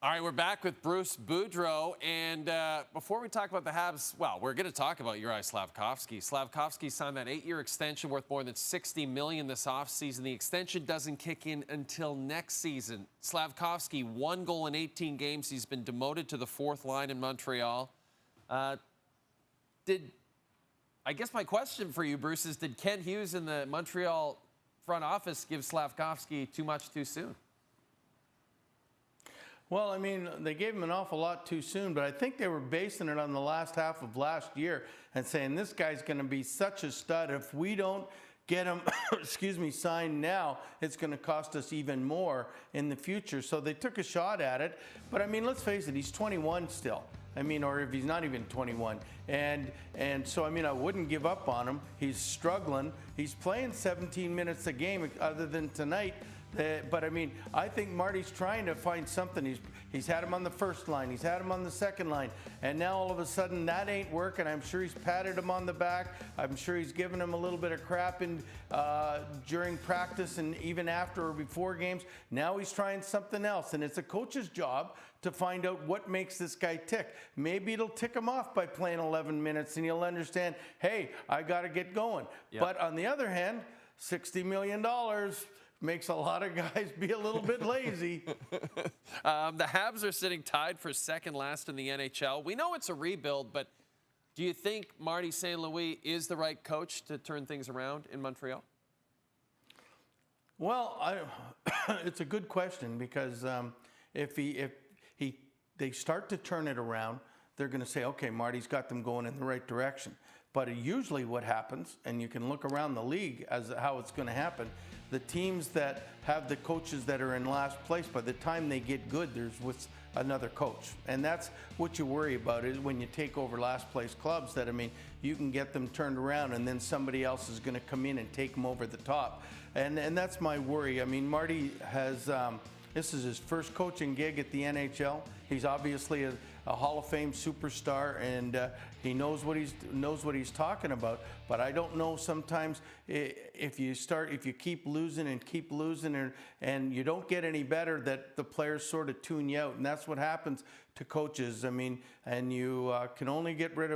All right, we're back with Bruce Boudreau. And before we talk about the Habs, well, we're going to talk about Juraj Slafkovský. Slafkovský signed that 8-year extension worth more than $60 million this offseason. The extension doesn't kick in until next season. Slafkovský, 1 goal in 18 games. He's been demoted to the 4th line in Montreal. I guess my question for you, Bruce, is did Kent Hughes in the Montreal front office give Slafkovský too much too soon? Well, I mean, they gave him an awful lot too soon, but I think they were basing it on the last half of last year and saying this guy's going to be such a stud. If we don't get him, signed now, it's going to cost us even more in the future. So they took a shot at it. But I mean, let's face it, he's 21 still. I mean, or if he's not even 21. And so, I mean, I wouldn't give up on him. He's struggling. He's playing 17 minutes a game other than tonight. But I mean, I think Marty's trying to find something. He's had him on the first line. He's had him on the second line. And now all of a sudden that ain't working. I'm sure he's patted him on the back. I'm sure he's given him a little bit of crap during practice and even after or before games. Now he's trying something else. And it's a coach's job to find out what makes this guy tick. Maybe it'll tick him off by playing 11 minutes and he'll understand, hey, I got to get going. Yep. But on the other hand, $60 million makes a lot of guys be a little bit lazy. The Habs are sitting tied for second last in the NHL. We know it's a rebuild, but do you think Marty St. Louis is the right coach to turn things around in Montreal? Well, it's a good question because if they start to turn it around, they're going to say, okay, Marty's got them going in the right direction. But usually what happens, and you can look around the league as how it's going to happen, the teams that have the coaches that are in last place, by the time they get good, there's with another coach. And that's what you worry about is when you take over last place clubs that, I mean, you can get them turned around and then somebody else is going to come in and take them over the top. And that's my worry. I mean, Marty has, this is his first coaching gig at the NHL. He's obviously a Hall of Fame superstar, and he knows what he's talking about. But I don't know sometimes if you keep losing and you don't get any better, that the players sort of tune you out, and that's what happens to coaches. I mean, and you can't get rid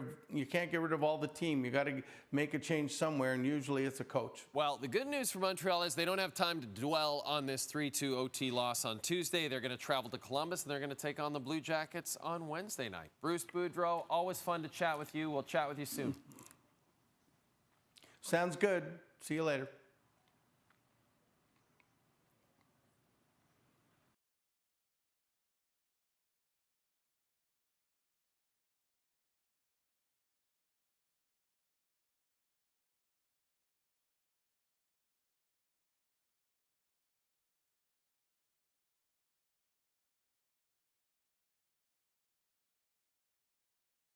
of all the team. You got to make a change somewhere, and usually it's a coach. Well, the good news for Montreal is they don't have time to dwell on this 3-2 OT loss on Tuesday. They're going to travel to Columbus, and they're going to take on the Blue Jackets on Wednesday night. Bruce Boudreau, always fun to chat with you. We'll chat with you soon. Sounds good. See you later.